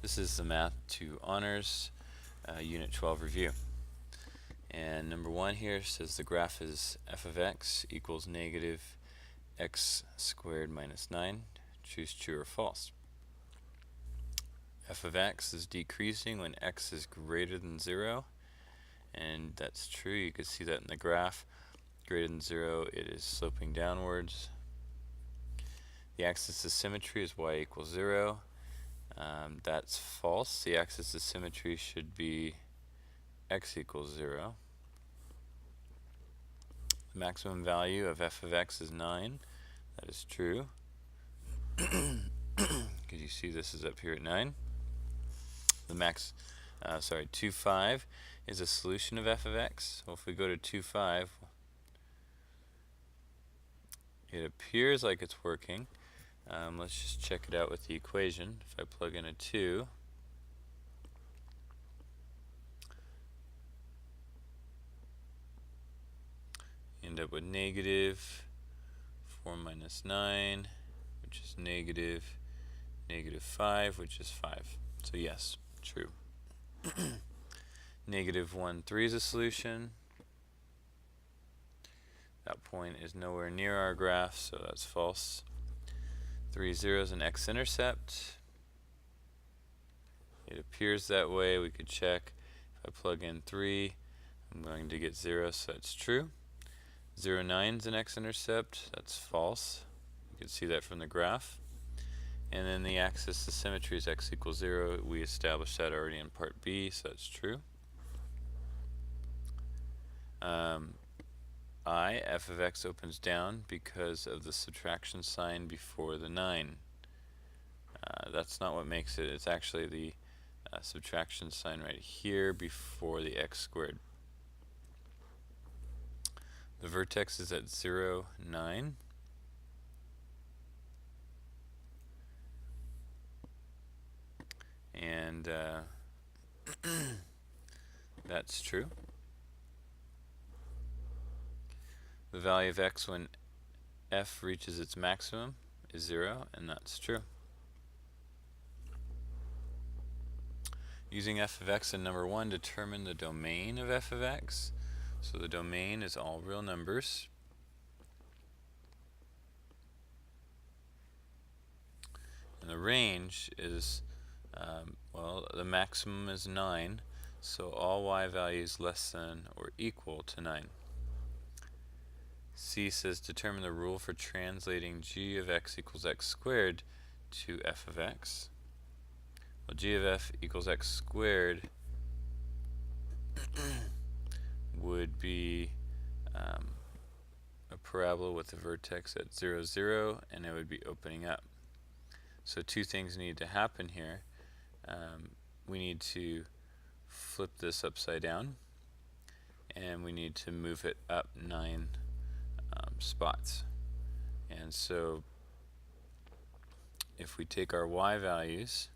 This is the Math 2 Honors Unit 12 review. And number 1 here says the graph is f of x equals negative x squared minus 9. Choose true or false. F of x is decreasing when x is greater than 0. And that's true. You can see that in the graph. Greater than 0, it is sloping downwards. The axis of symmetry is y equals 0. That's false. The axis of symmetry should be x equals 0. The maximum value of f of x is 9. That is true. Because you see this is up here at 9. The 2,5 is a solution of f of x. Well, if we go to 2,5, it appears like it's working. Let's just check it out with the equation. If I plug in a 2, you end up with negative 4 minus 9, which is negative 5, which is 5. So yes, true. Negative 1, 3 is a solution. That point is nowhere near our graph, so that's false. 3, 0 is an x-intercept. It appears that way. We could check. If I plug in 3, I'm going to get 0, so that's true. 0, 9 is an x-intercept. That's false. You can see that from the graph. And then the axis of symmetry is x equals 0. We established that already in part B, so that's true. F of x opens down because of the subtraction sign before the 9. That's not what makes it. It's actually the subtraction sign right here before the x squared. The vertex is at 0, 9. And that's true. The value of x when f reaches its maximum is 0, and that's true. Using f of x in number 1, determine the domain of f of x. So the domain is all real numbers. And the range is, the maximum is 9, so all y values less than or equal to 9. C says determine the rule for translating g of x equals x squared to f of x. Well, g of f equals x squared would be a parabola with the vertex at 0, 0, and it would be opening up. So two things need to happen here. We need to flip this upside down, and we need to move it up 9 spots. And so if we take our y values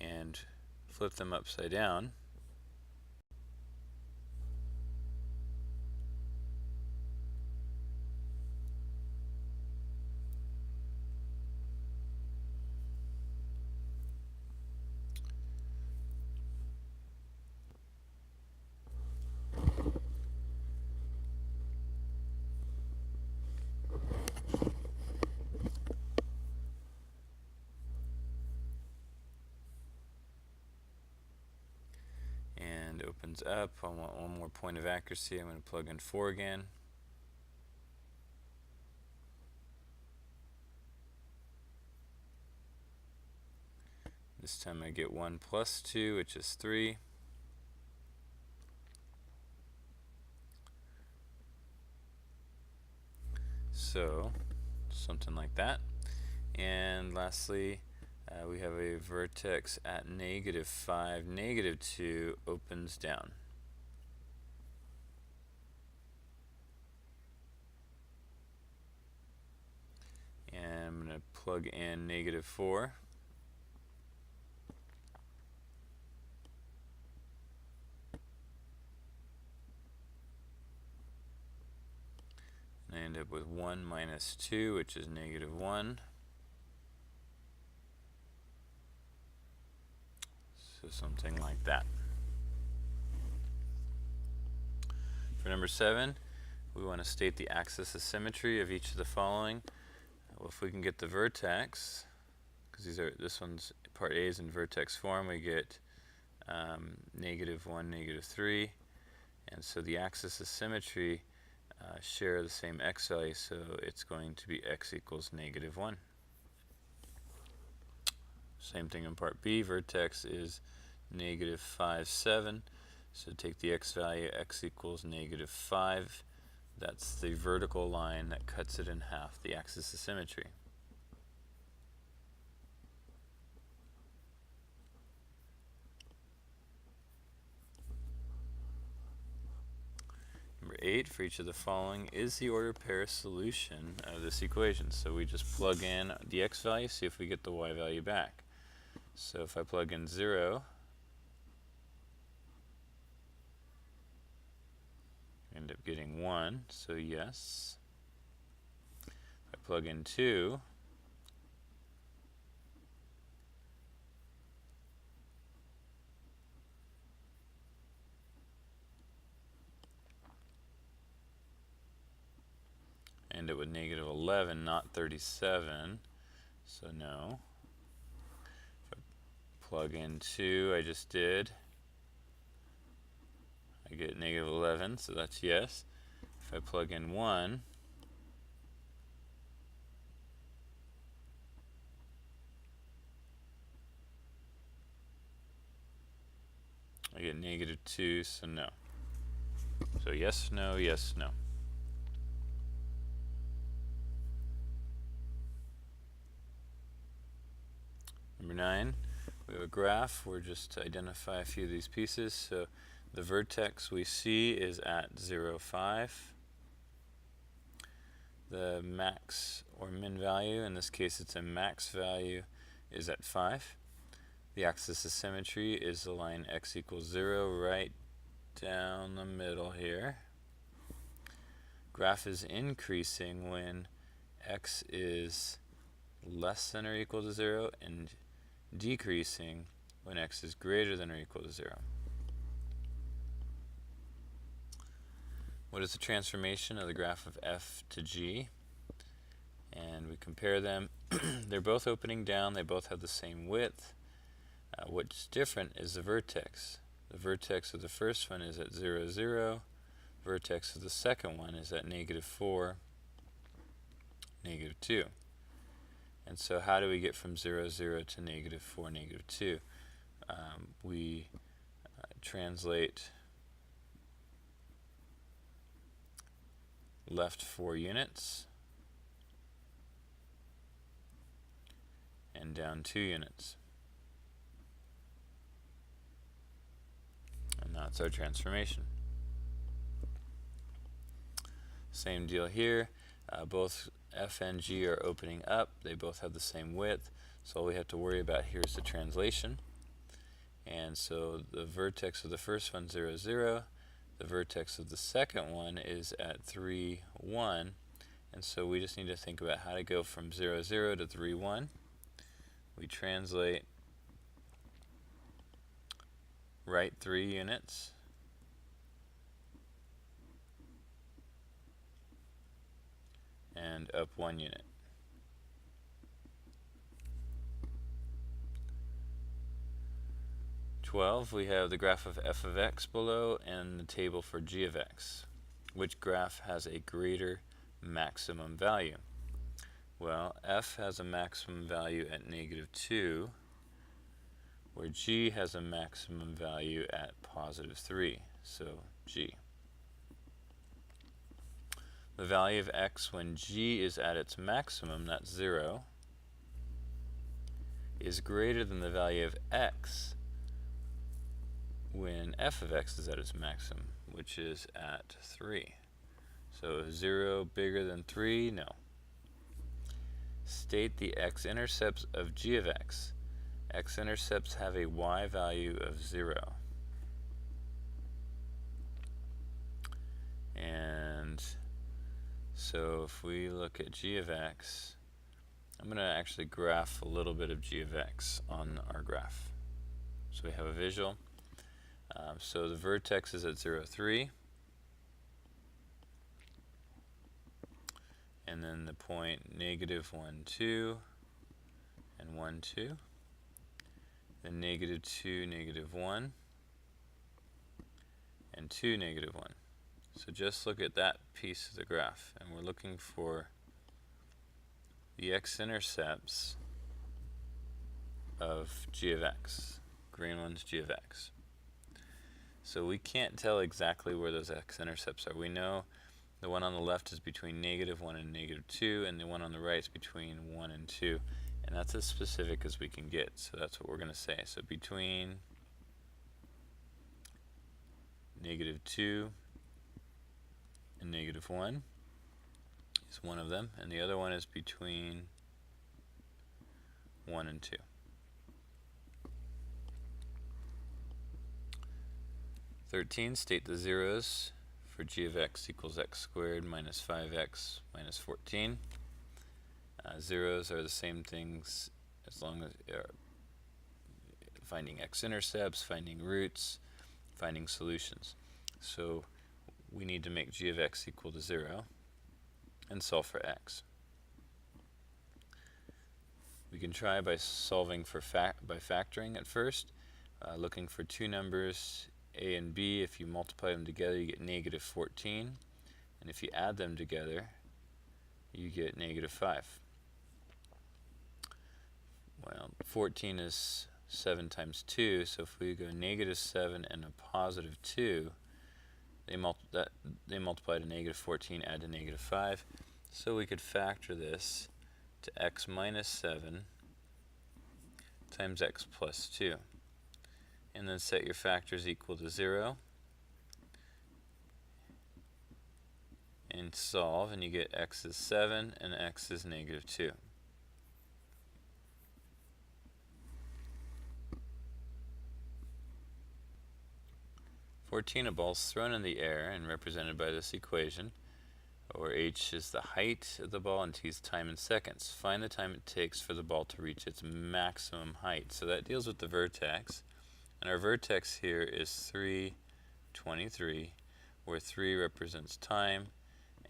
and flip them upside down, opens up. I want one more point of accuracy. I'm going to plug in 4 again. This time I get 1 plus 2, which is 3. So, something like that. And lastly, we have a vertex at negative 5. Negative 2 opens down. And I'm going to plug in negative 4. And I end up with 1 minus 2, which is negative 1. So something like that. For number 7, we want to state the axis of symmetry of each of the following. Well, if we can get the vertex, because this one's part A is in vertex form, we get -1, -3, and so the axis of symmetry share the same x value, so it's going to be x equals -1. Same thing in part B, vertex is -5, 7, so take the x value, x equals -5. That's the vertical line that cuts it in half, the axis of symmetry. Number 8, for each of the following is the ordered pair solution of this equation. So we just plug in the x value, see if we get the y value back. So if I plug in 0, I end up getting 1, so yes. If I plug in 2, I end up with -11, not 37, so no. If I plug in 2, I just did, I get -11, so that's yes. If I plug in 1, I get -2, so no. So yes, no, yes, no. Number 9, we have a graph. We're just to identify a few of these pieces. So the vertex we see is at 0, 5. The max or min value, in this case it's a max value, is at 5. The axis of symmetry is the line x equals 0 right down the middle here. Graph is increasing when x is less than or equal to 0 and decreasing when x is greater than or equal to 0. What is the transformation of the graph of f to g? And we compare them. They're both opening down. They both have the same width. What's different is the vertex. The vertex of the first one is at 0, 0. Vertex of the second one is at -4, -2. And so how do we get from 0, 0 to -4, -2? We translate left 4 units and down 2 units. And that's our transformation. Same deal here. Both f and g are opening up. They both have the same width. So all we have to worry about here is the translation. And so the vertex of the first one, 0, 0. The vertex of the second one is at 3, 1. And so we just need to think about how to go from 0, 0 to 3, 1. We translate right 3 units. And up 1 unit. We have the graph of f of x below and the table for g of x. Which graph has a greater maximum value? Well, f has a maximum value at -2, where g has a maximum value at +3, so g. The value of x when g is at its maximum, that's 0, is greater than the value of x when f of x is at its maximum, which is at 3. So is 0 bigger than 3? No. State the x-intercepts of g of x. X-intercepts have a y value of 0. And so if we look at g of x, I'm going to actually graph a little bit of g of x on our graph. so we have a visual. So the vertex is at 0, 3. And then the point negative 1, 2, and 1, 2. Then negative 2, negative 1, and 2, negative 1. So just look at that piece of the graph, and we're looking for the x-intercepts of g of x. Green one's g of x. So we can't tell exactly where those x-intercepts are. We know the one on the left is between negative 1 and negative 2, and the one on the right is between 1 and 2. And that's as specific as we can get, so that's what we're going to say. So between negative 2 and negative 1 is one of them, and the other one is between 1 and 2. 13, state the zeros for g of x equals x squared minus 5x minus 14. Zeros are the same things as long as finding x-intercepts, finding roots, finding solutions. So we need to make g of x equal to 0 and solve for x. We can try by solving for by factoring at first, looking for two numbers a and b. If you multiply them together, you get negative 14, and if you add them together, you get negative 5. Well, 14 is 7 times 2, so if we go negative 7 and a positive 2, they multiply to negative 14, add to negative 5. So we could factor this to x minus 7 times x plus 2. And then set your factors equal to 0. And solve, and you get x is 7 and x is negative 2. A ball is thrown in the air and represented by this equation, where h is the height of the ball and t is time in seconds. Find the time it takes for the ball to reach its maximum height. So that deals with the vertex, and our vertex here is 3, 23, where 3 represents time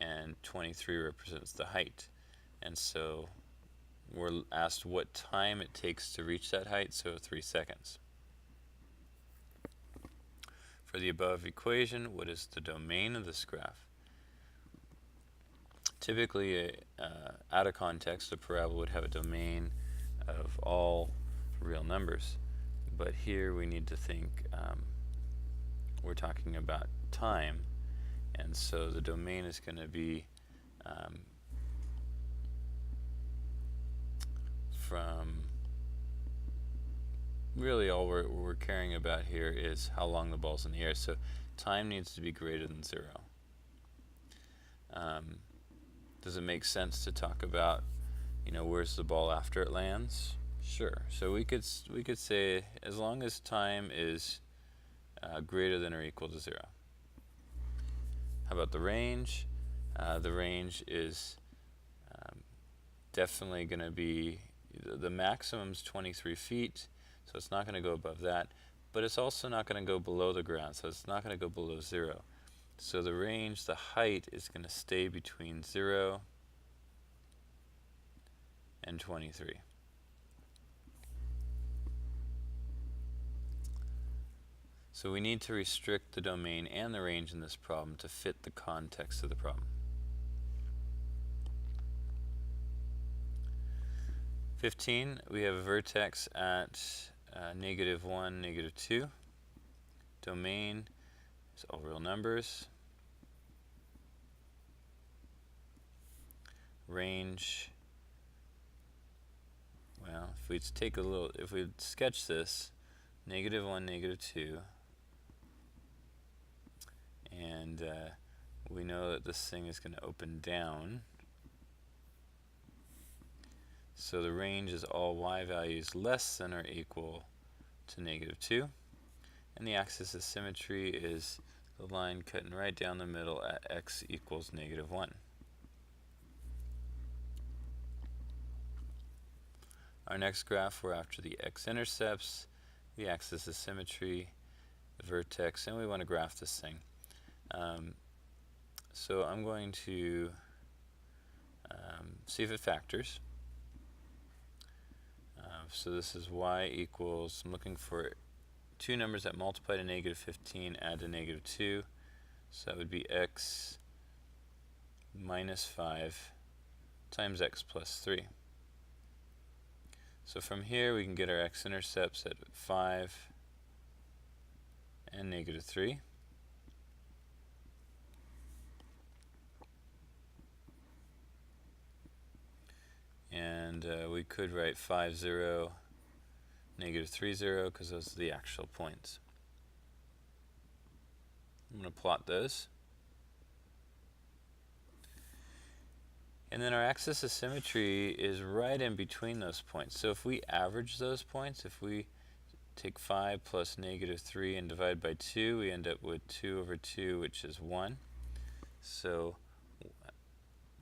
and 23 represents the height. And so we're asked what time it takes to reach that height, so 3 seconds. For the above equation, what is the domain of this graph? Typically, out of context, a parabola would have a domain of all real numbers. But here we need to think, we're talking about time, and so the domain is going to be from really all we're caring about here is how long the ball's in the air. So time needs to be greater than 0. Does it make sense to talk about, where's the ball after it lands? Sure. So we could say as long as time is greater than or equal to 0. How about the range? The range is definitely going to be, the maximum's 23 feet. So it's not going to go above that, but it's also not going to go below the ground, so it's not going to go below 0. So the range, the height, is going to stay between 0 and 23. So we need to restrict the domain and the range in this problem to fit the context of the problem. 15, we have a vertex at negative 1, negative 2. Domain is all real numbers. Range, well, if we sketch this, negative 1, negative 2, and we know that this thing is going to open down. So the range is all y values less than or equal to negative 2. And the axis of symmetry is the line cutting right down the middle at x equals negative 1. Our next graph, we're after the x-intercepts. the axis of symmetry, the vertex, and we want to graph this thing. So I'm going to see if it factors. So this is y equals, I'm looking for two numbers that multiply to negative 15, add to negative 2. So that would be x minus 5 times x plus 3. So from here we can get our x-intercepts at 5 and negative 3. And we could write 5, 0, negative 3, 0, because those are the actual points. I'm going to plot those. And then our axis of symmetry is right in between those points. So if we average those points, if we take 5 plus negative 3 and divide by 2, we end up with 2 over 2, which is 1. So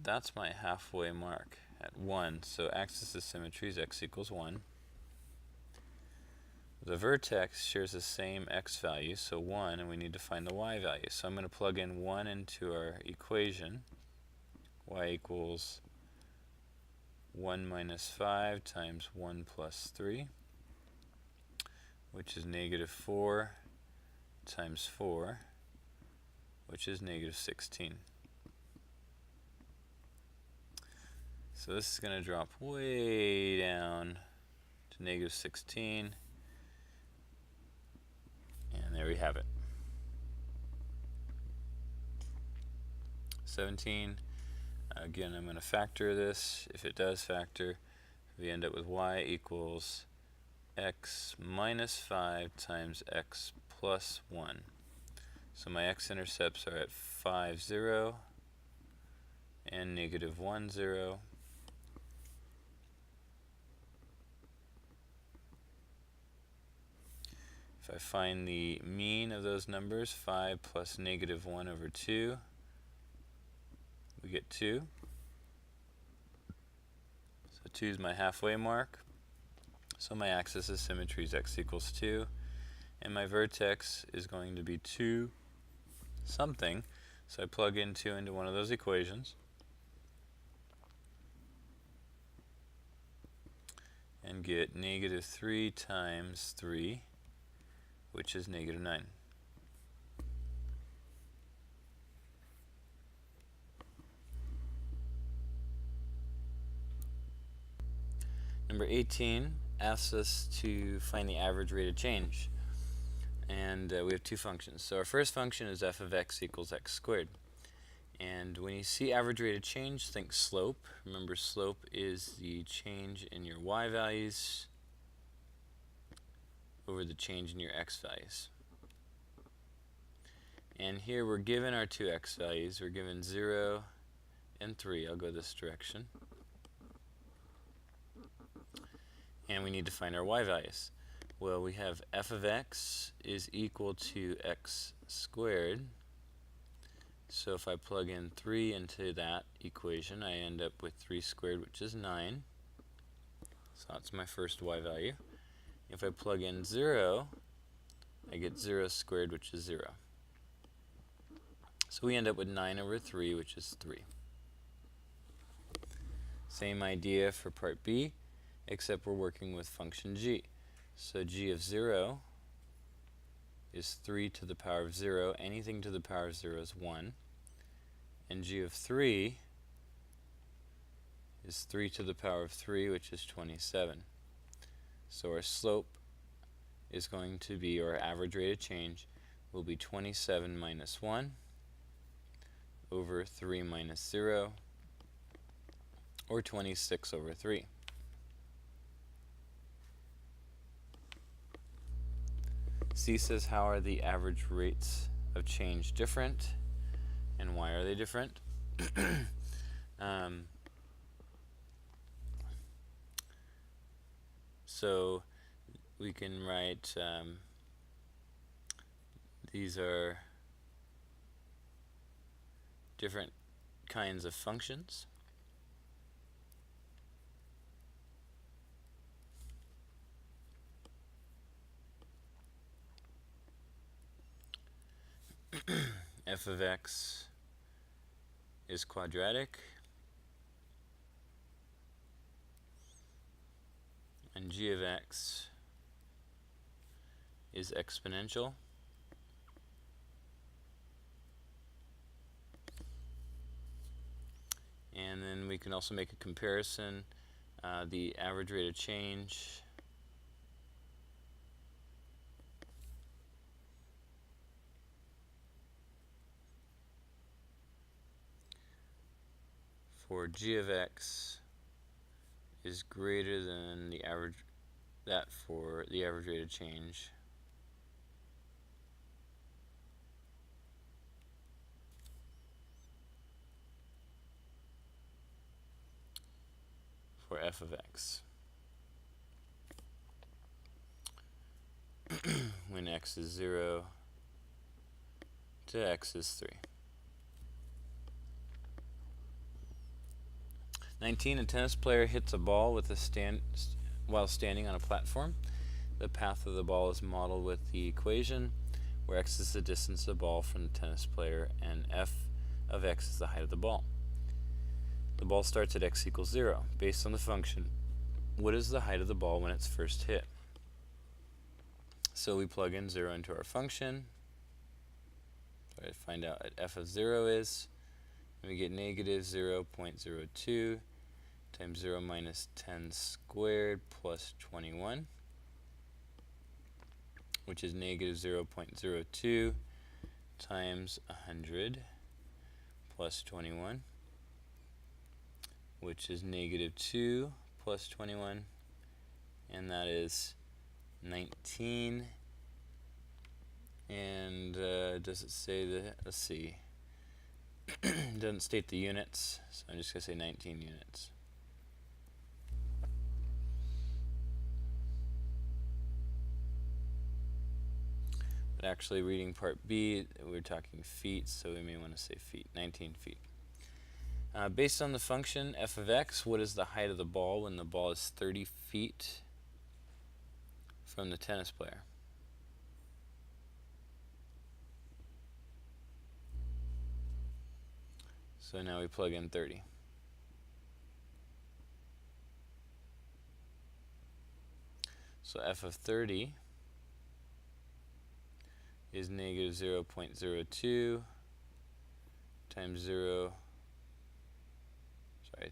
that's my halfway mark at 1. So axis of symmetry is x equals 1. The vertex shares the same x value, so 1, and we need to find the y value. So I'm going to plug in 1 into our equation. Y equals 1 minus 5 times 1 plus 3, which is negative 4 times 4, which is negative 16. So this is going to drop way down to negative 16. And there we have it. 17. Again, I'm going to factor this. If it does factor, we end up with y equals x minus 5 times x plus 1. So my x-intercepts are at 5, 0 and negative 1, 0. If I find the mean of those numbers, 5 plus negative 1 over 2, we get 2. So 2 is my halfway mark. So my axis of symmetry is x equals 2. And my vertex is going to be 2 something. So I plug in 2 into one of those equations. And get negative 3 times 3, which is negative 9. Number 18 asks us to find the average rate of change. And we have two functions. So our first function is f of x equals x squared. And when you see average rate of change, think slope. Remember, slope is the change in your y values over the change in your x values. And here we're given our two x values. We're given 0 and 3. I'll go this direction. And we need to find our y values. Well, we have f of x is equal to x squared. So if I plug in 3 into that equation, I end up with 3 squared, which is 9. So that's my first y value. If I plug in 0, I get 0 squared, which is 0. So we end up with 9 over 3, which is 3. Same idea for part B, except we're working with function g. So g of 0 is 3 to the power of 0. Anything to the power of 0 is 1. And g of 3 is 3 to the power of 3, which is 27. So our slope is going to be, or average rate of change, will be 27 minus 1 over 3 minus 0, or 26 over 3. C says, how are the average rates of change different, and why are they different? So we can write, these are different kinds of functions. f of x is quadratic, and g of x is exponential. And then we can also make a comparison. The average rate of change for g of x is greater than the average for the average rate of change for f of x when x is 0 to x is 3. 19. A tennis player hits a ball with while standing on a platform. The path of the ball is modeled with the equation where x is the distance of the ball from the tennis player and f of x is the height of the ball. The ball starts at x equals 0. Based on the function, what is the height of the ball when it's first hit? So we plug in 0 into our function. Try to find out what f of 0 is. And we get negative 0.02 times 0 minus 10 squared plus 21, which is negative 0.02 times 100 plus 21, which is negative 2 plus 21, and that is 19. And does it say that? Let's see. It doesn't state the units, so I'm just going to say 19 units. But actually, reading part B, we're talking feet, so we may want to say feet, 19 feet. Based on the function f of x, what is the height of the ball when the ball is 30 feet from the tennis player? So now we plug in 30. So f of 30 is negative 0.02 times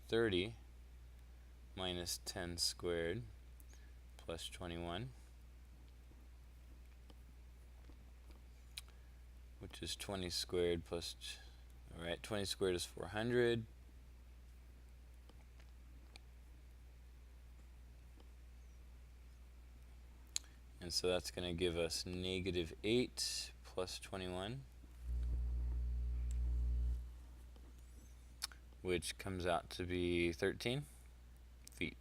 30 minus 10 squared plus 21, which is 20 squared plus, alright, 20 squared is 400. And so that's going to give us negative 8 plus 21, which comes out to be 13 feet.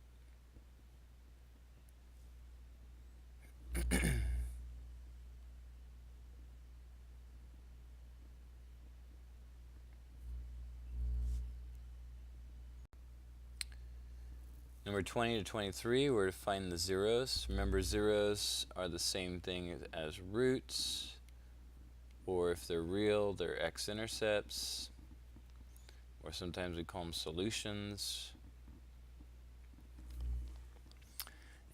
Number 20 to 23, we're to find the zeros. Remember, zeros are the same thing as roots, or if they're real, they're x-intercepts, or sometimes we call them solutions.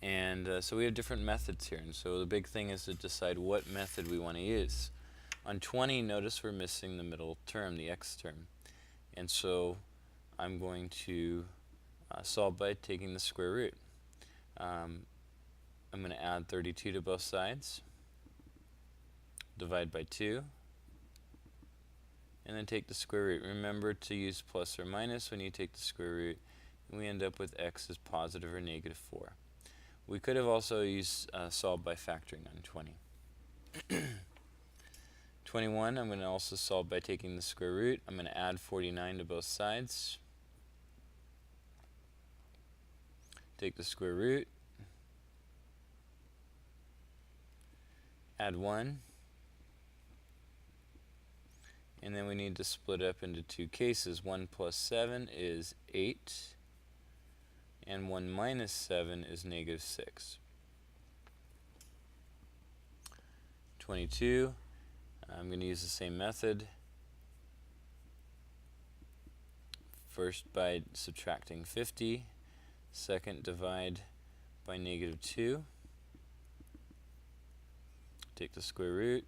And so we have different methods here, and so the big thing is to decide what method we want to use. On 20, notice we're missing the middle term, the x term, and so I'm going to solve by taking the square root. I'm going to add 32 to both sides, divide by 2, and then take the square root. Remember to use plus or minus when you take the square root, and we end up with x is positive or negative 4. We could have also used solve by factoring on 20. 21, I'm going to also solve by taking the square root. I'm going to add 49 to both sides. Take the square root. Add 1. And then we need to split up into two cases. 1 plus 7 is 8. And 1 minus 7 is negative 6. 22. I'm going to use the same method. First by subtracting 50, second divide by -2, take the square root,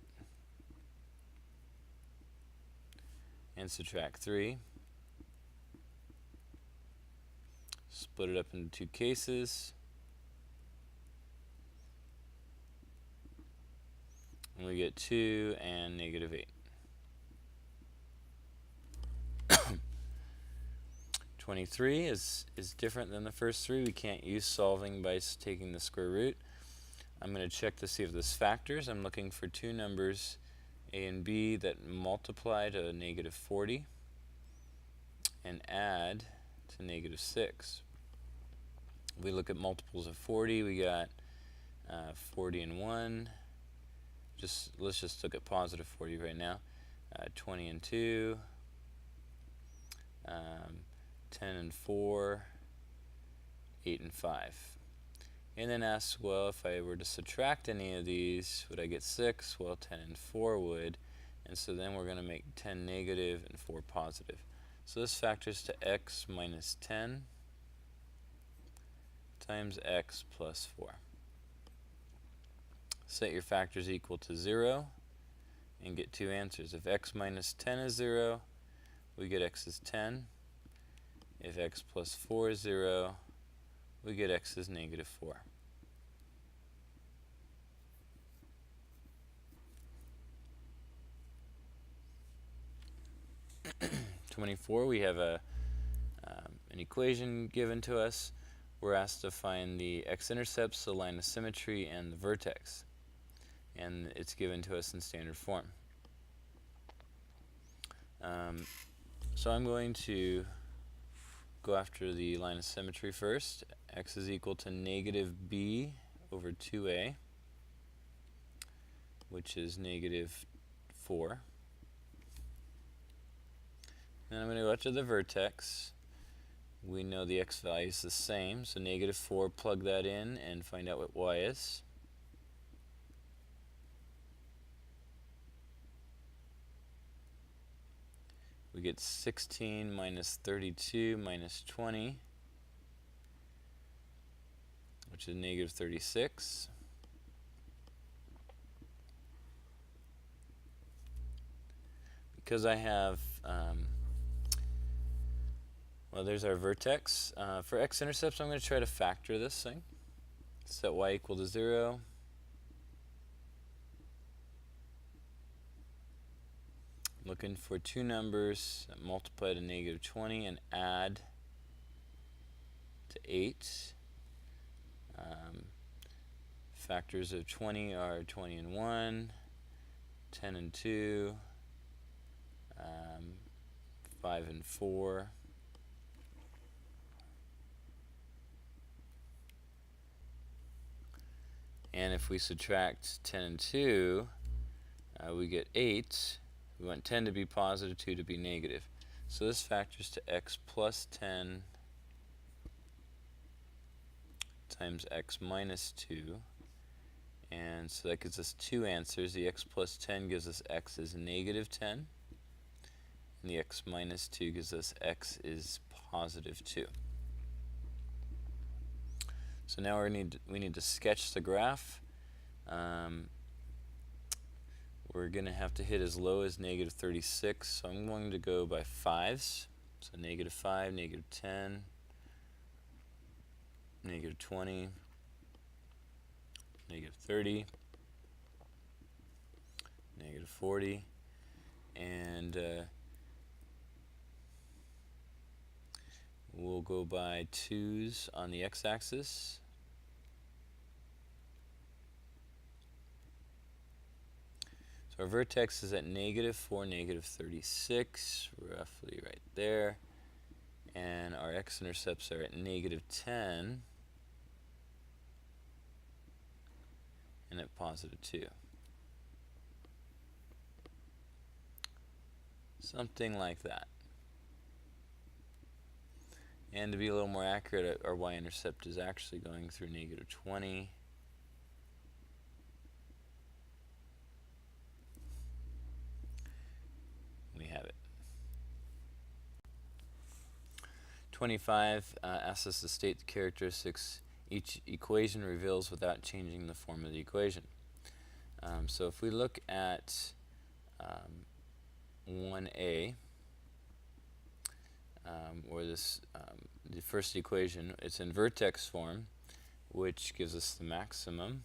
and subtract 3. Split it up into two cases, and we get 2 and -8. 23 is different than the first three. We can't use solving by taking the square root. I'm going to check to see if this factors. I'm looking for two numbers, a and b, that multiply to -40 and add to -6. If we look at multiples of 40, we got 40 and 1. Let's just look at positive 40 right now. 20 and 2. 10 and 4, 8 and 5. And then asks, well, if I were to subtract any of these, would I get 6? Well, 10 and 4 would. And so then we're going to make 10 negative and 4 positive. So this factors to x minus 10 times x plus 4. Set your factors equal to 0 and get two answers. If x minus 10 is 0, we get x is 10. If x plus 4 is 0, we get x is -4. We have an equation given to us. We're asked to find the x-intercepts, the line of symmetry, and the vertex. And it's given to us in standard form. So I'm going to go after the line of symmetry first. X is equal to -b over 2a, which is -4. Then I'm going to go after the vertex. We know the x value is the same, so -4, plug that in and find out what y is. We get 16 minus 32 minus 20, which is -36. Because I have, well, there's our vertex. For x-intercepts, I'm going to try to factor this thing. Set y equal to 0. Looking for two numbers that multiply to -20 and add to 8. Factors of 20 are 20 and 1, 10 and 2, 5 and 4. And if we subtract 10 and 2, we get 8. We want 10 to be positive, 2 to be negative. So this factors to x plus 10 times x minus 2. And so that gives us two answers. The x plus 10 gives us x is -10. And the x minus 2 gives us x is positive 2. So now we need to sketch the graph. We're going to have to hit as low as -36, so I'm going to go by 5s. So -5, -10, -20, -30, -40, and we'll go by 2s on the x-axis. Our vertex is at -4, -36, roughly right there. And our x-intercepts are at -10 and at +2. Something like that. And to be a little more accurate, our y-intercept is actually going through -20. 25 asks us to state the characteristics each equation reveals without changing the form of the equation. So if we look at 1a, or this the first equation, it's in vertex form, which gives us the maximum.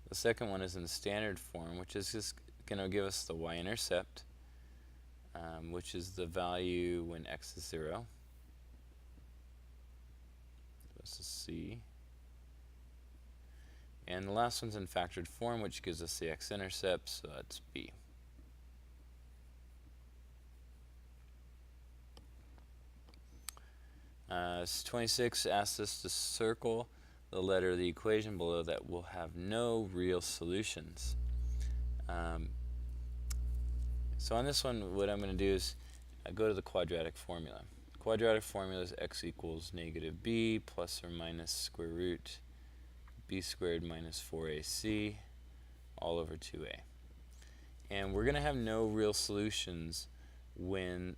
The second one is in standard form, which is just going to give us the y-intercept, which is the value when x is 0. This is C. And the last one's in factored form, which gives us the x-intercept, so that's B. Uh, 26 asks us to circle the letter of the equation below that will have no real solutions. So on this one, what I'm going to do is go to the quadratic formula. Quadratic formula is x equals negative b plus or minus square root b squared minus 4ac all over 2a. And we're going to have no real solutions when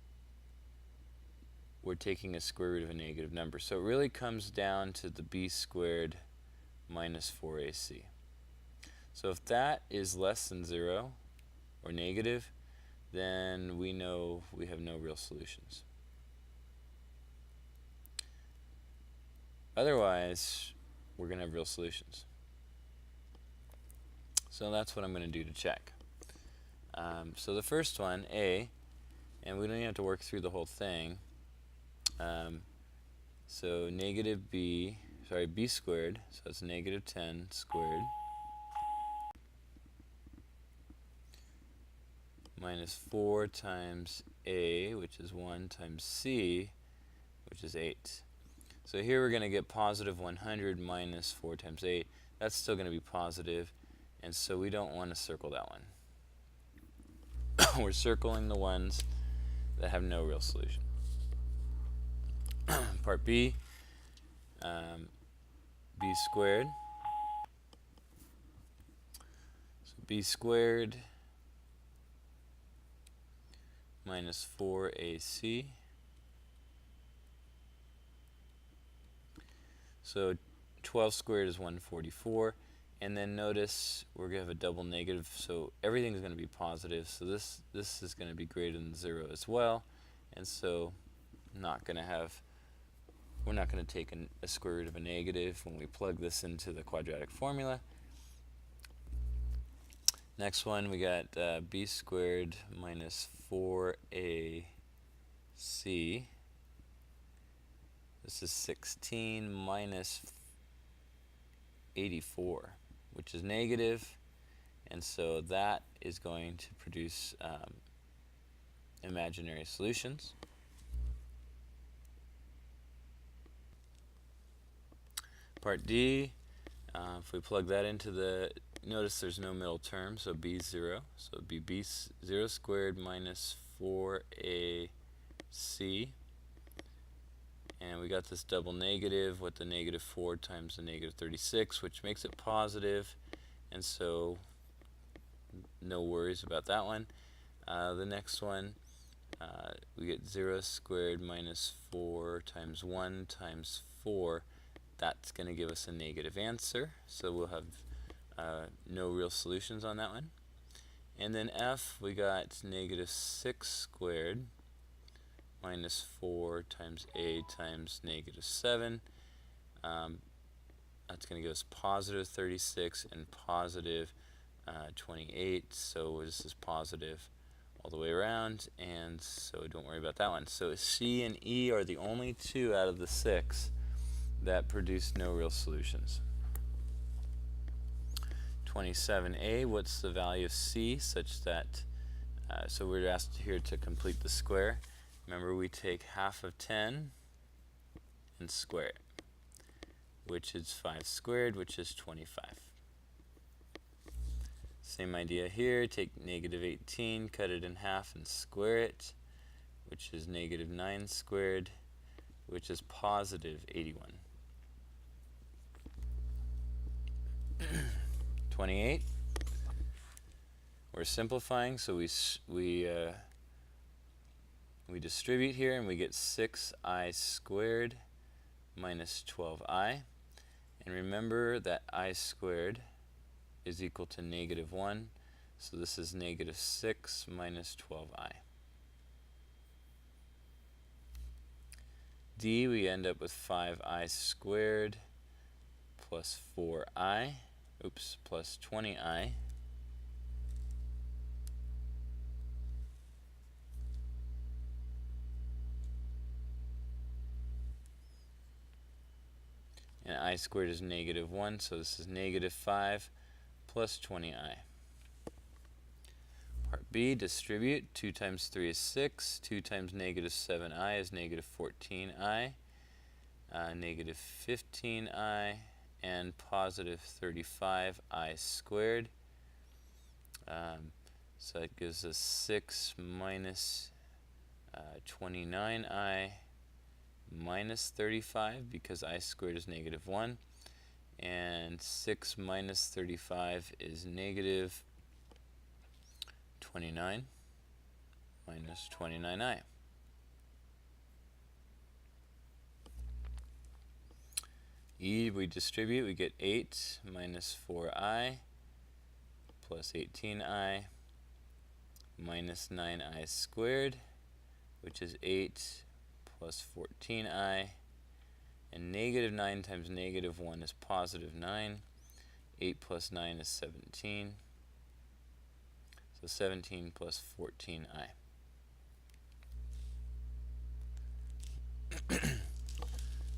we're taking a square root of a negative number. So it really comes down to the b squared minus 4ac. So if that is less than 0 or negative, then we know we have no real solutions. Otherwise, we're going to have real solutions. So that's what I'm going to do to check. So the first one, A, and we don't even have to work through the whole thing. So negative b squared, so it's negative 10 squared minus 4 times a, which is 1, times c, which is 8. So here we're going to get positive 100 minus 4 times 8. That's still going to be positive, and so we don't want to circle that one. We're circling the ones that have no real solution. Part B, b squared. So b squared minus 4ac. So 12 squared is 144. And then notice we're going to have a double negative, so everything's going to be positive. So this is going to be greater than 0 as well. And so we're not going to take a square root of a negative when we plug this into the quadratic formula. Next one, we got b squared minus 4ac. This is 16 minus 84, which is negative, and so that is going to produce imaginary solutions. Part D, if we plug that into the, notice there's no middle term, so b is 0. So it would be b 0 squared minus 4ac. And we got this double negative with the negative 4 times the negative 36, which makes it positive, and so no worries about that one. The next one, we get 0 squared minus 4 times 1 times 4. That's going to give us a negative answer, so we'll have no real solutions on that one. And then F, we got negative 6 squared minus 4 times a times negative 7. That's going to give us positive 36 and positive 28, so this is positive all the way around, and so don't worry about that one. So C and E are the only two out of the 6 that produce no real solutions. 27a, what's the value of C such that, so we're asked here to complete the square. Remember, we take half of 10 and square it, which is 5 squared, which is 25. Same idea here, take negative 18, cut it in half and square it, which is negative 9 squared, which is positive 81. 28, we're simplifying, so we We distribute here and we get 6i squared minus 12i. And remember that I squared is equal to negative 1. So this is negative 6 minus 12i. D, we end up with 5i squared plus 4i, plus 20i. And I squared is negative 1, so this is negative 5 plus 20i. Part B, distribute. 2 times 3 is 6. 2 times negative 7i is negative 14i. Negative 15i and positive 35i squared. So that gives us 6 minus 29i minus 35, because I squared is negative 1. And 6 minus 35 is negative 29 minus 29i. E, we distribute, we get 8 minus 4i plus 18i minus 9i squared, which is 8 plus 14i. And negative 9 times negative 1 is positive 9. 8 plus 9 is 17. So 17 plus 14i.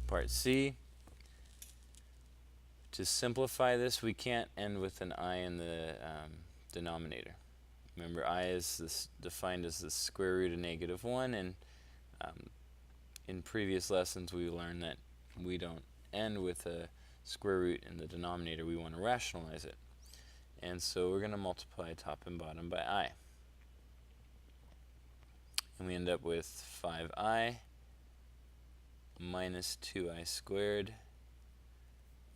Part C. To simplify this, we can't end with an I in the denominator. Remember, I is defined as the square root of negative 1, and in previous lessons we learned that we don't end with a square root in the denominator. We want to rationalize it. And so we're going to multiply top and bottom by I. And we end up with 5i minus 2i squared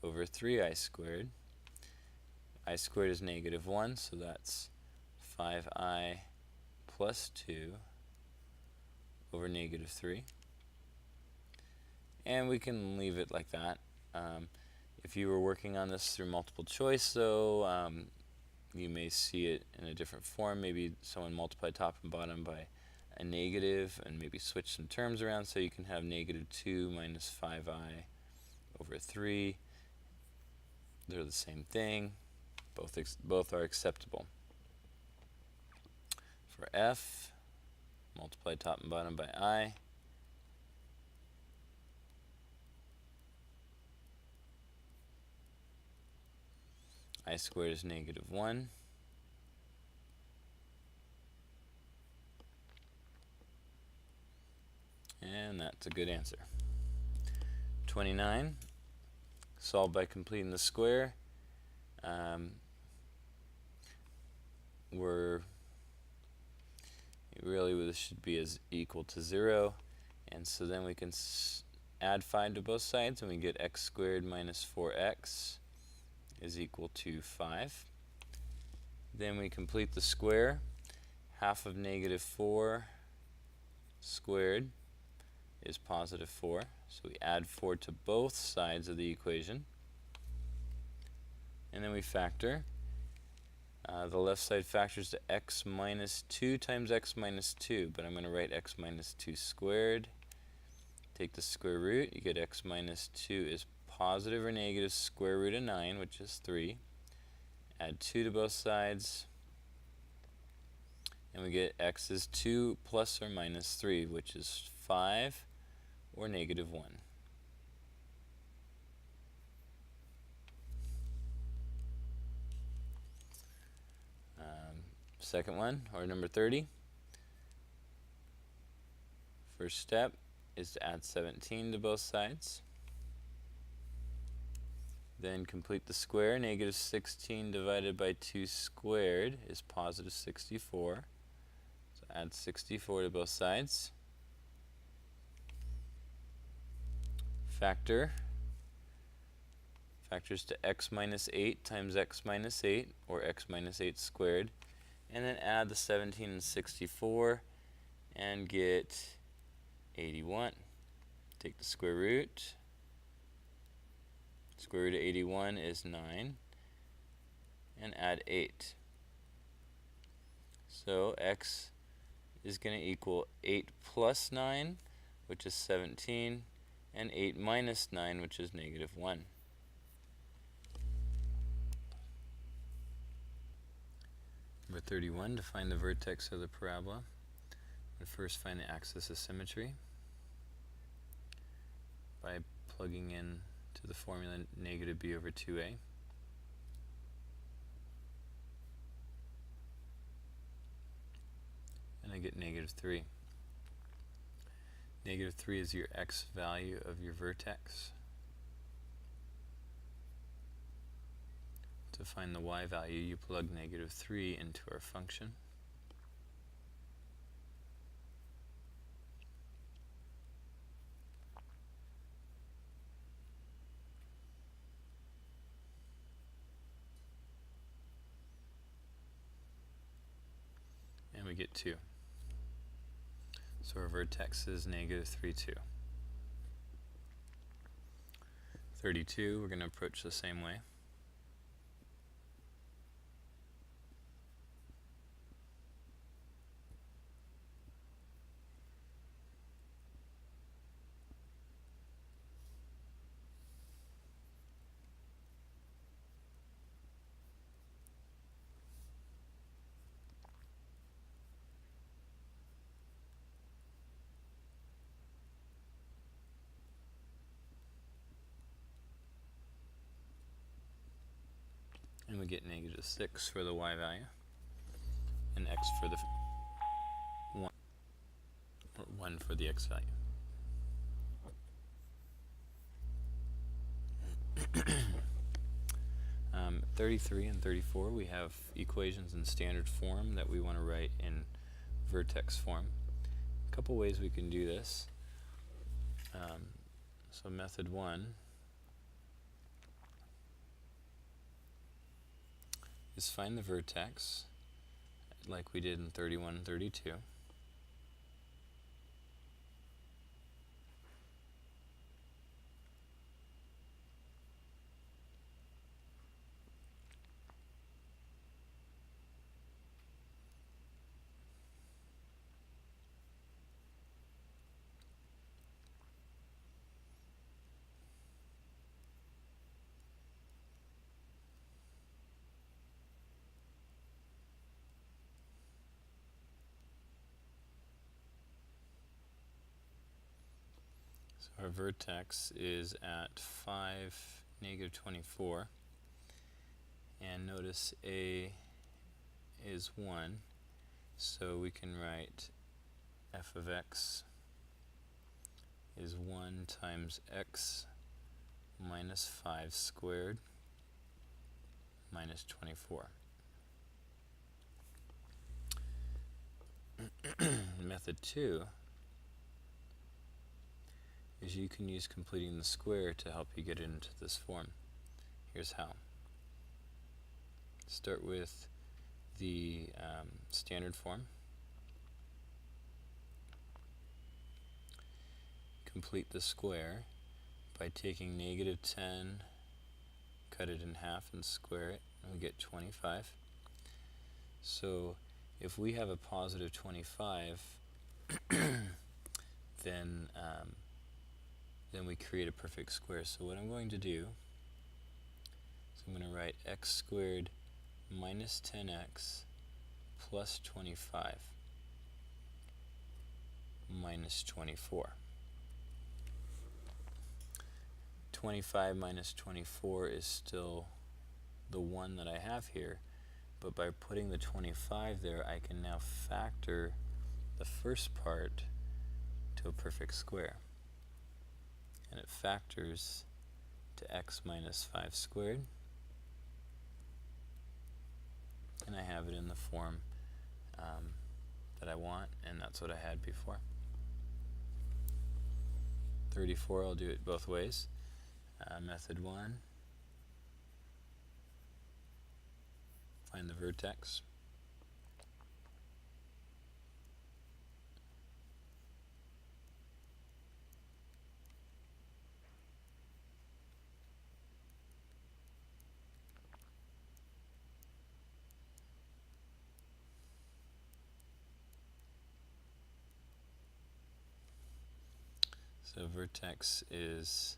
over 3i squared. I squared is negative 1, so that's 5i plus 2 over negative 3. And we can leave it like that. If you were working on this through multiple choice, though, you may see it in a different form. Maybe someone multiplied top and bottom by a negative and maybe switch some terms around, so you can have negative 2 minus 5i over 3. They're the same thing. Both are acceptable. For F, multiply top and bottom by I. I squared is negative 1. And that's a good answer. 29. Solve by completing the square. This should be as equal to 0. And so then we can add 5 to both sides, and we get x squared minus 4x is equal to 5. Then we complete the square. Half of negative 4 squared is positive 4. So we add 4 to both sides of the equation. And then we factor. The left side factors to x minus 2 times x minus 2, but I'm going to write x minus 2 squared. Take the square root, you get x minus 2 is positive or negative square root of 9, which is 3. Add 2 to both sides, and we get x is 2 plus or minus 3, which is 5 or negative 1. Second one, or number 30. First step is to add 17 to both sides. Then complete the square. Negative 16 divided by 2 squared is positive 64. So add 64 to both sides. Factor. Factors to x minus 8 times x minus 8, or x minus 8 squared. And then add the 17 and 64. and get 81. Take the square root. Square root of 81 is 9, and add 8. So x is going to equal 8 plus 9, which is 17, and 8 minus 9, which is negative 1. Number 31, to find the vertex of the parabola, we first find the axis of symmetry by plugging in to the formula negative b over 2a. And I get negative 3. Negative 3 is your x value of your vertex. To find the y value, you plug negative 3 into our function. And we get 2. So our vertex is negative 3, 2. 32, we're going to approach the same way. And we get negative 6 for the y value, and x for the 1, or 1 for the x value. Um, 33 and 34, we have equations in standard form that we want to write in vertex form. A couple ways we can do this. So method 1 is find the vertex like we did in 31 and 32. So our vertex is at 5, negative 24, and notice a is 1, so we can write f of x is 1 times x minus 5 squared minus 24. Method 2 is you can use completing the square to help you get into this form. Here's how. Start with the standard form. Complete the square by taking negative 10, cut it in half and square it, and we get 25. So if we have a positive 25, then we create a perfect square. So what I'm going to do is I'm going to write x squared minus 10x plus 25 minus 24. 25 minus 24 is still the one that I have here, but by putting the 25 there, I can now factor the first part to a perfect square. And it factors to x minus 5 squared. And I have it in the form that I want, and that's what I had before. 34, I'll do it both ways. Method 1, find the vertex. So vertex is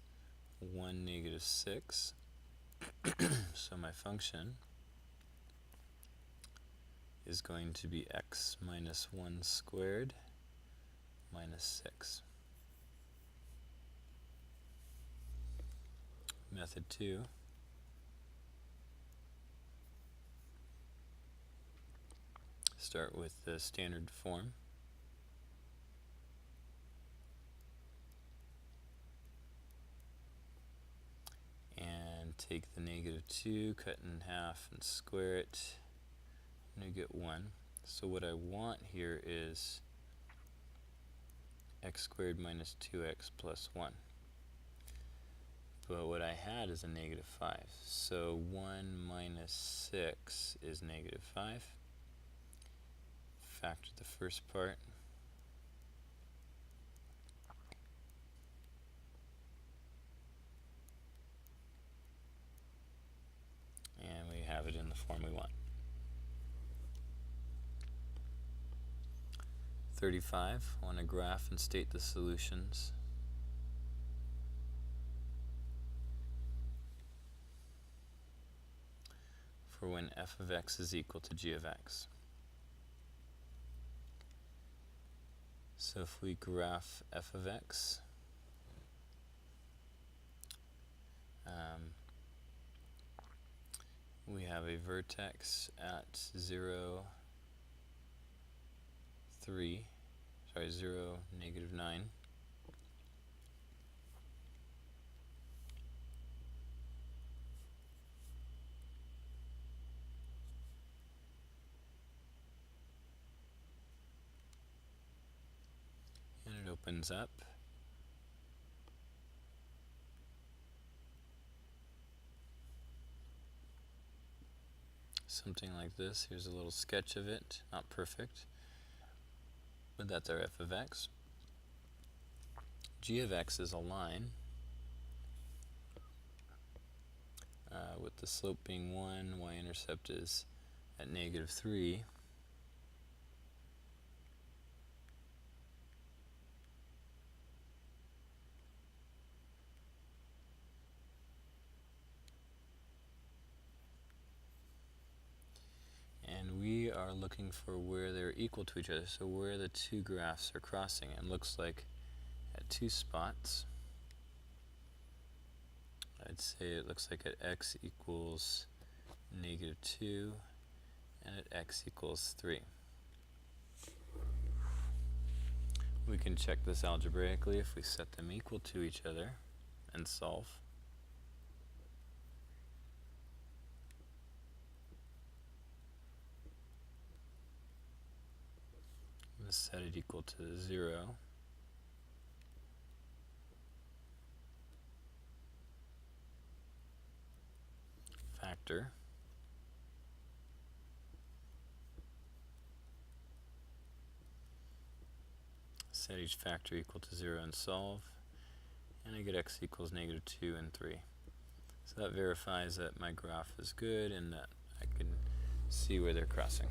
1, negative 6. So my function is going to be x minus 1 squared minus 6. Method 2. Start with the standard form. And take the negative 2, cut in half, and square it. And you get 1. So what I want here is x squared minus 2x plus 1. But what I had is a negative 5. So 1 minus 6 is negative 5. Factor the first part. And we have it in the form we want. 35. I want to graph and state the solutions. For when f of x is equal to g of x. So if we graph f of x, we have a vertex at 0, negative 9. And it opens up. Something like this. Here's a little sketch of it. Not perfect, but that's our f of x. G of x is a line with the slope being 1, y-intercept is at negative 3. And we are looking for where they're equal to each other, so where the two graphs are crossing. It looks like at 2 spots. I'd say it looks like at x equals negative 2 and at x equals 3. We can check this algebraically if we set them equal to each other and solve. Let's set it equal to 0. Factor. Set each factor equal to 0 and solve. And I get x equals negative 2 and 3. So that verifies that my graph is good and that I can see where they're crossing.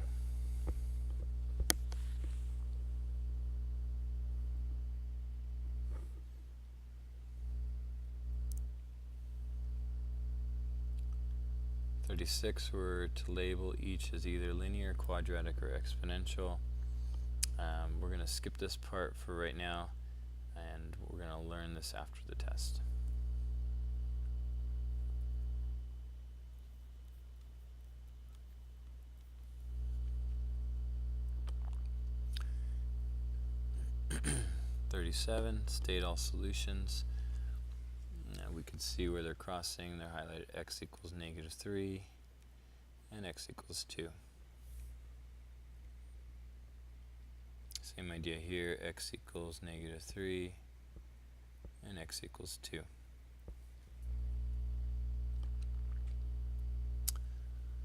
We're to label each as either linear, quadratic, or exponential. We're going to skip this part for right now, and we're going to learn this after the test. State all solutions. Now we can see where they're crossing. They're highlighted x equals negative 3 and x equals 2. Same idea here, x equals negative 3 and x equals 2.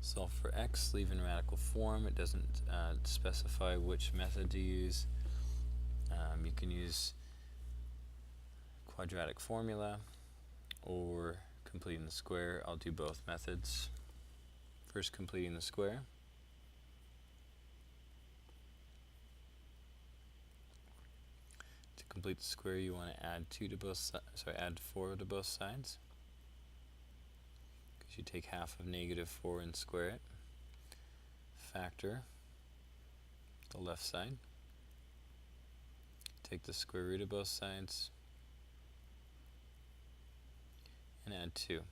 Solve for x, leave in radical form. It doesn't specify which method to use. You can use quadratic formula or completing the square. I'll do both methods. First, completing the square. To complete the square, you want to add add 4 to both sides, because you take half of -4 and square it. Factor the left side. Take the square root of both sides and add 2.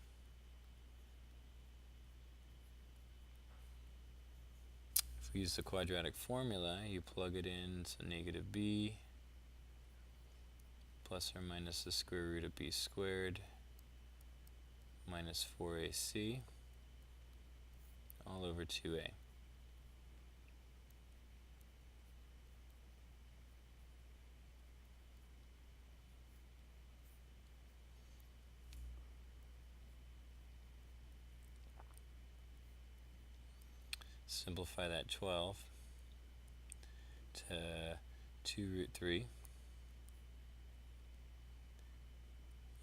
If we use the quadratic formula, you plug it in, so -b plus or minus the square root of b squared minus 4ac all over 2a. Simplify that 12 to 2 root 3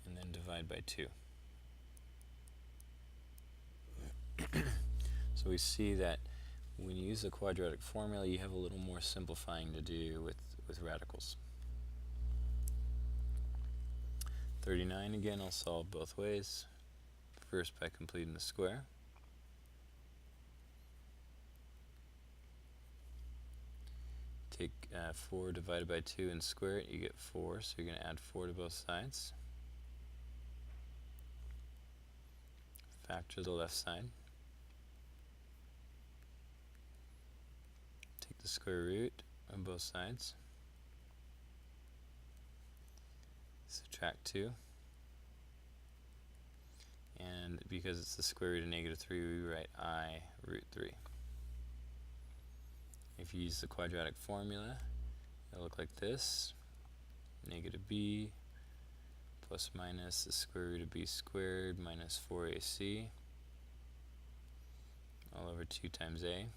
and then divide by 2. So we see that when you use the quadratic formula, you have a little more simplifying to do with radicals. 39 again, I'll solve both ways. First by completing the square. Take 4 divided by 2 and square it, you get 4, so you're going to add 4 to both sides. Factor the left side. Take the square root on both sides. Subtract 2. And because it's the square root of -3, we write I root 3. If you use the quadratic formula, it'll look like this. -b plus minus the square root of b squared minus 4ac all over 2 times a.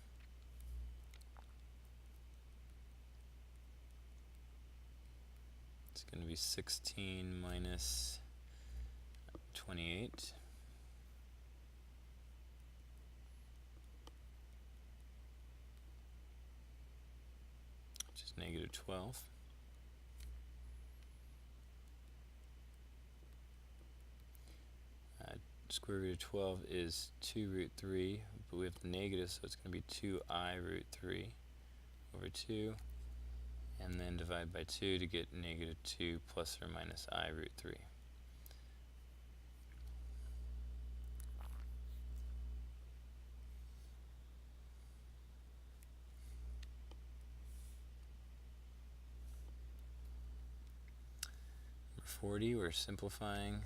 It's going to be 16 minus 28. Which is -12. Square root of 12 is 2 root 3, but we have the negative, so it's going to be 2I root 3 over 2, and then divide by 2 to get -2 plus or minus I root 3. Number 40, we're simplifying.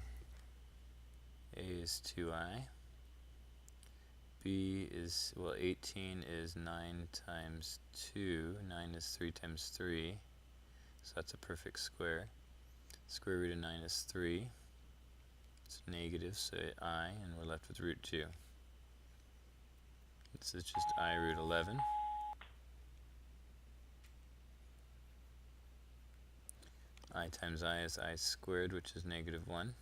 A is 2I. B is, 18 is 9 times 2. 9 is 3 times 3. So that's a perfect square. Square root of 9 is 3. It's negative, so I, and we're left with root 2. This is just I root 11. I times I is I squared, which is -1.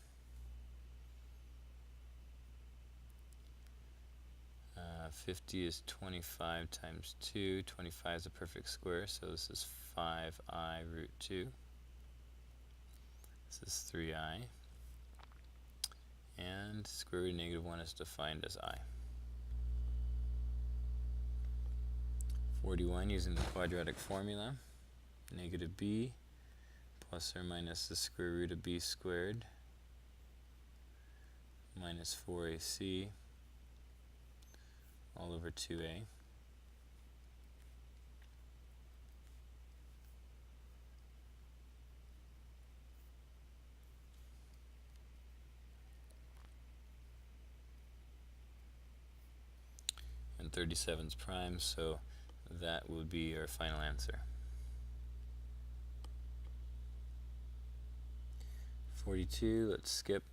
50 is 25 times 2. 25 is a perfect square, so this is 5I root 2. This is 3I. And square root of -1 is defined as I. 41, using the quadratic formula. -b plus or minus the square root of b squared minus 4ac all over 2a. And 37 is prime, so that would be our final answer. 42, let's skip.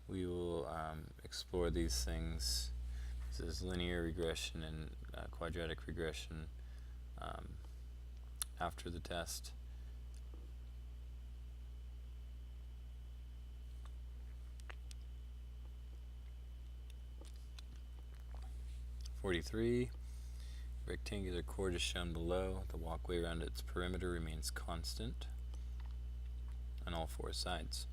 We will explore these things. This is linear regression and quadratic regression after the test. rectangular chord is shown below. The walkway around its perimeter remains constant on all four sides.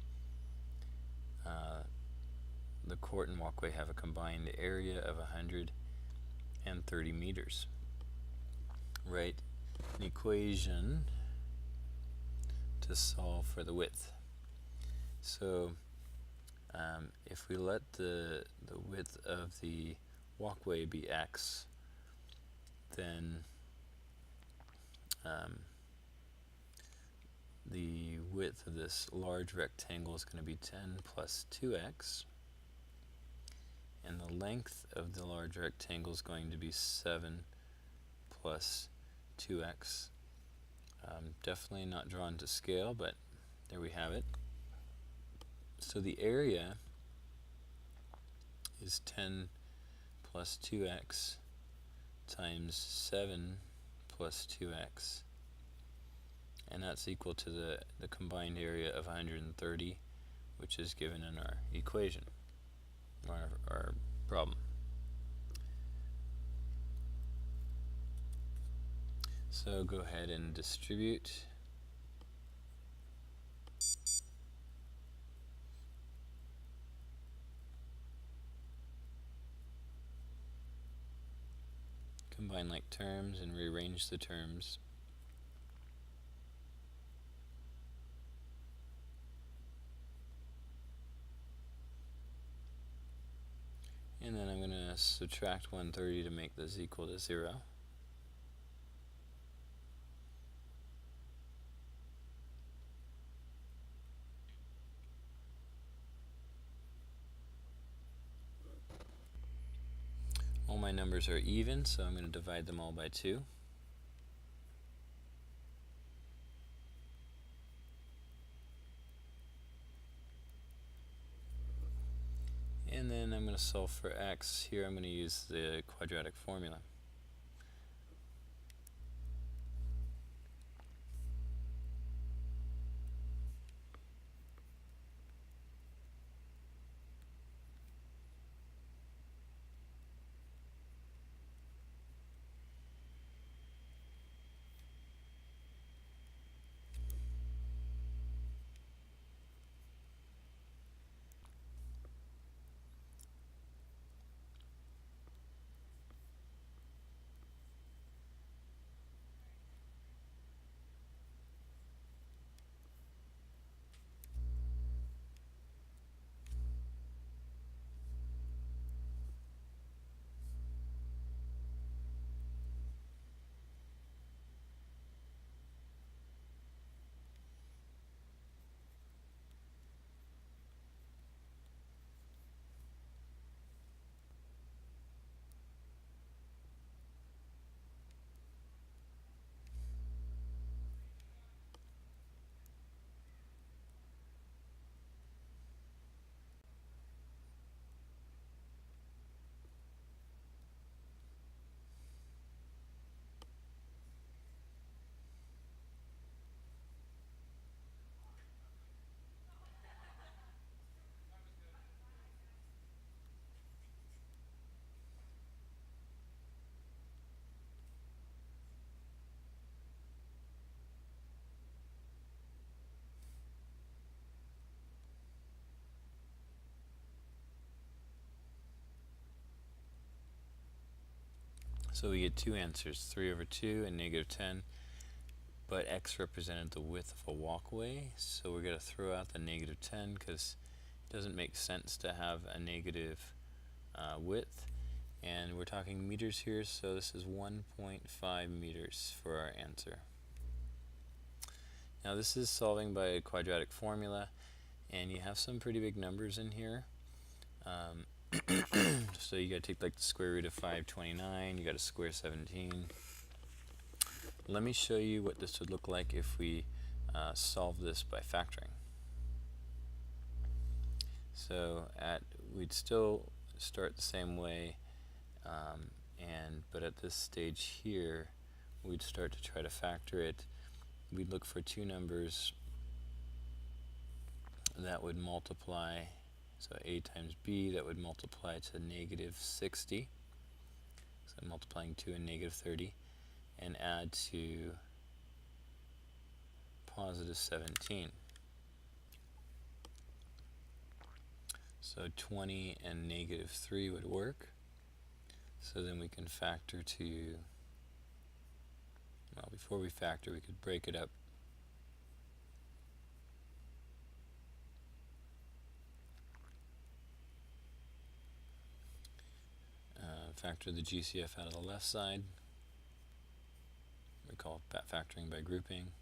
The court and walkway have a combined area of 130 meters. Write an equation to solve for the width. So if we let the width of the walkway be x, then the width of this large rectangle is going to be 10 plus 2x, and the length of the large rectangle is going to be 7 plus 2x. Definitely not drawn to scale, but there we have it. So the area is 10 plus 2x times 7 plus 2x, and that's equal to the combined area of 130, which is given in our equation, our problem. So go ahead and distribute. Combine like terms and rearrange the terms. And then I'm going to subtract 130 to make this equal to 0. All my numbers are even, so I'm going to divide them all by 2. And then I'm going to solve for x. Here I'm going to use the quadratic formula. So we get two answers, 3 over 2 and negative 10, but x represented the width of a walkway, so we're going to throw out the negative 10 because it doesn't make sense to have a negative width. And we're talking meters here, so this is 1.5 meters for our answer. Now this is solving by a quadratic formula, and you have some pretty big numbers in here. So you got to take like the square root of 529, you got to square 17. Let me show you what this would look like if we solve this by factoring. So we'd still start the same way, but at this stage here, we'd start to try to factor it. We'd look for two numbers that would multiply. So a times b, that would multiply to negative 60. So I'm multiplying 2 and negative 30, and add to positive 17. So 20 and negative 3 would work. So then we can factor to, well, before we factor, we could break it up. Factor the GCF out of the left side. We call it factoring by grouping.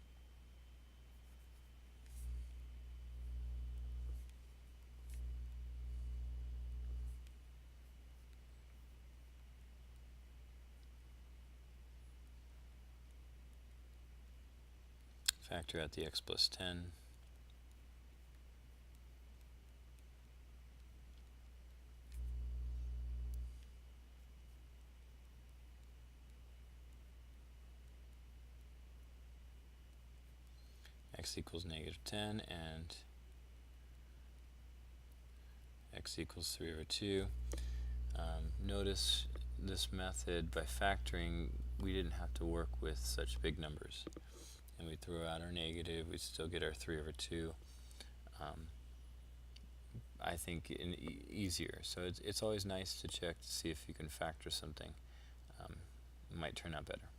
Factor out the x plus 10. X equals negative 10 and x equals 3 over 2. Notice this method, by factoring, we didn't have to work with such big numbers. And we throw out our negative, we still get our 3 over 2. I think easier. So it's always nice to check to see if you can factor something. It might turn out better.